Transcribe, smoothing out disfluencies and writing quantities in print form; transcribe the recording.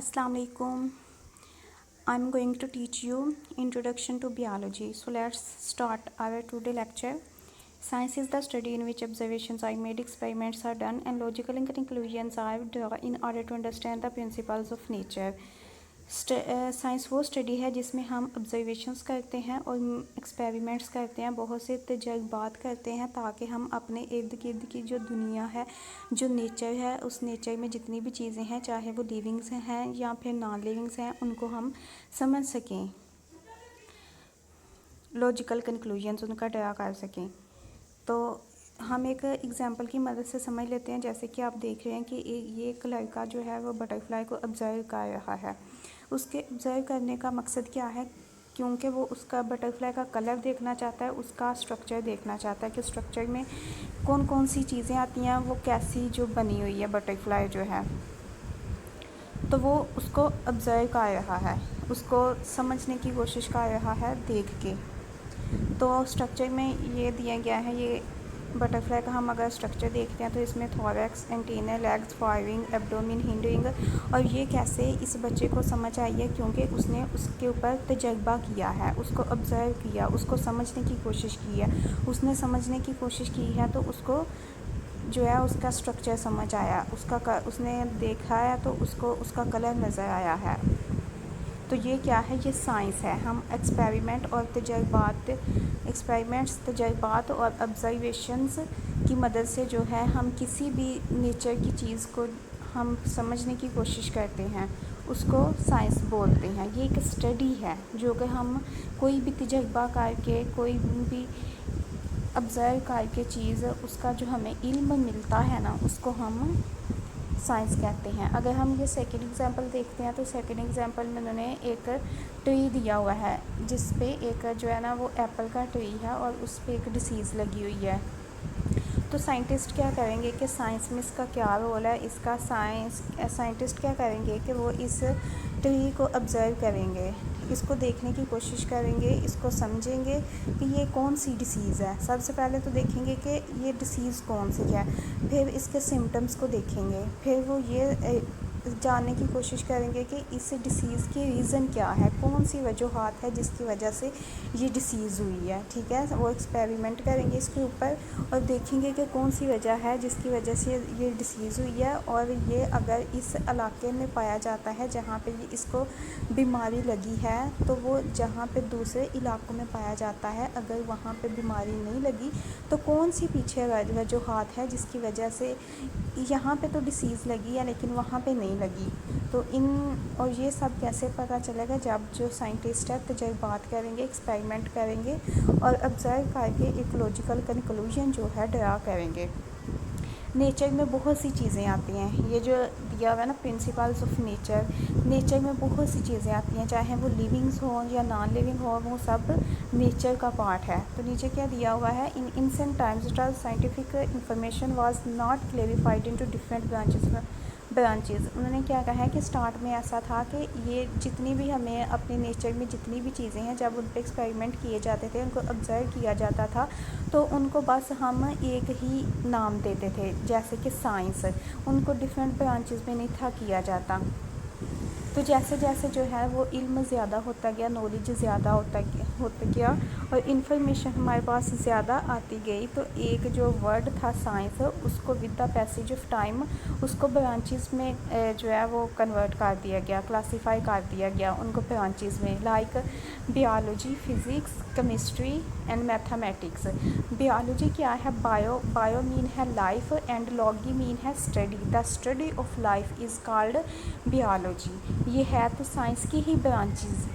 Assalamu alaikum. I'm going to teach you introduction to biology. So let's start our today lecture. Science is the study in which observations are made, experiments are done, and logical conclusions are drawn in order to understand the principles of nature. Science वो study है जिसमें हम observations करते हैं और experiments करते हैं, बहुत से तजर्बात करते हैं ताकि हम अपने इर्द गिर्द की जो दुनिया है, जो नेचर है, उस नेचर में जितनी भी चीज़ें हैं, चाहे वो लिविंग्स हैं या फिर नॉन लिविंग्स हैं, उनको हम समझ सकें, लॉजिकल कंक्लूजन्स उनका ड्रा कर सकें। तो हम एक एग्जांपल की मदद से समझ लेते हैं। जैसे कि आप देख रहे हैं कि ये एक लड़का जो है वो बटरफ्लाई को ऑब्ज़र्व कर रहा है। उसके ऑब्ज़र्व करने का मकसद क्या है? क्योंकि वो उसका बटरफ्लाई का कलर देखना चाहता है, उसका स्ट्रक्चर देखना चाहता है कि स्ट्रक्चर में कौन कौन सी चीज़ें आती हैं, वो कैसी जो बनी हुई है बटरफ्लाई जो है, तो वो उसको ऑब्ज़र्व कर रहा है, उसको समझने की कोशिश कर रहा है देख के। तो स्ट्रक्चर में ये दिया गया है, ये बटरफ्लाई का हम अगर स्ट्रक्चर देखते हैं तो इसमें thorax, antenna, legs, forewing, abdomen, hindwing, और ये कैसे इस बच्चे को समझ आई है क्योंकि उसने उसके ऊपर तजर्बा किया है, उसको ऑब्ज़र्व किया, उसको समझने की कोशिश की है। उसने समझने की कोशिश की है तो उसको जो है उसका स्ट्रक्चर समझ आया, उसने देखा है तो उसको उसका कलर नज़र आया है। तो ये क्या है? ये साइंस है। हम एक्सपेरिमेंट्स, तजर्बात और ऑब्जर्वेशंस की मदद से जो है हम किसी भी नेचर की चीज़ को हम समझने की कोशिश करते हैं, उसको साइंस बोलते हैं। ये एक स्टडी है जो कि हम कोई भी तजर्बा करके, कोई भी ऑब्ज़र्व करके चीज़, उसका जो हमें इल्म मिलता है ना, उसको हम साइंस कहते हैं। अगर हम ये सेकंड एग्जांपल देखते हैं तो सेकंड एग्जांपल में उन्होंने एक ट्री दिया हुआ है जिस पे एक जो है ना वो एप्पल का ट्री है और उस पे एक डिसीज़ लगी हुई है। तो साइंटिस्ट क्या करेंगे कि साइंस में इसका क्या रोल है, इसका साइंटिस्ट क्या करेंगे कि वो इस ट्री को ऑब्ज़र्व करेंगे, इसको देखने की कोशिश करेंगे, इसको समझेंगे कि ये कौन सी डिसीज़ है। सबसे पहले तो देखेंगे कि ये डिसीज़ कौन सी है, फिर इसके सिम्टम्स को देखेंगे, फिर वो ये जानने की कोशिश करेंगे कि इस डिसीज़ की रीज़न क्या है, कौन सी वजूहात है जिसकी वजह से ये डिसीज़ हुई है। ठीक है, वो एक्सपेरिमेंट करेंगे इसके ऊपर और देखेंगे कि कौन सी वजह है जिसकी वजह से ये डिसीज़ हुई है, और ये अगर इस इलाके में पाया जाता है जहाँ पे ये इसको बीमारी लगी है, तो वो जहाँ पे दूसरे इलाकों में पाया जाता है, अगर वहाँ पे बीमारी नहीं लगी तो कौन सी पीछे वजूहात है जिसकी वजह से यहाँ पे तो डिसीज़ लगी है लेकिन वहाँ पे नहीं लगी। तो और ये सब कैसे पता चलेगा? जब जो साइंटिस्ट है तजर्बात करेंगे, एक्सपेरिमेंट करेंगे और ऑब्ज़र्व करके एक लॉजिकल कंक्लूजन जो है ड्रा करेंगे। नेचर में बहुत सी चीज़ें आती हैं, ये जो दिया हुआ है ना प्रिंसिपल्स ऑफ नेचर में बहुत सी चीज़ें आती हैं, चाहे वो लिविंग्स हों या नॉन लिविंग हो, वो सब नेचर का पार्ट है। तो नीचे क्या दिया हुआ है? इन ancient times scientific information was not clarified into different branches. उन्होंने क्या कहा है कि स्टार्ट में ऐसा था कि ये जितनी भी हमें अपने नेचर में जितनी भी चीज़ें हैं, जब उन पर एक्सपेरिमेंट किए जाते थे, उनको ऑब्ज़र्व किया जाता था, तो उनको बस हम एक ही नाम देते थे, जैसे कि साइंस। उनको डिफरेंट ब्रांचेस में नहीं था किया जाता। तो जैसे जैसे जो है वो इल्म ज़्यादा होता गया, नॉलेज ज़्यादा होता गया और इन्फॉर्मेशन हमारे पास ज़्यादा आती गई, तो एक जो वर्ड था साइंस, उसको with the passage of time उसको ब्रांचेस में जो है वो कन्वर्ट कर दिया गया, क्लासीफाई कर दिया गया उनको ब्रांचेस में, like biology, physics, chemistry and mathematics. Biology क्या है? बायो मीन है लाइफ एंड लॉगी मीन है study. The study of life is called biology. ये है तो साइंस की ही ब्रांचेस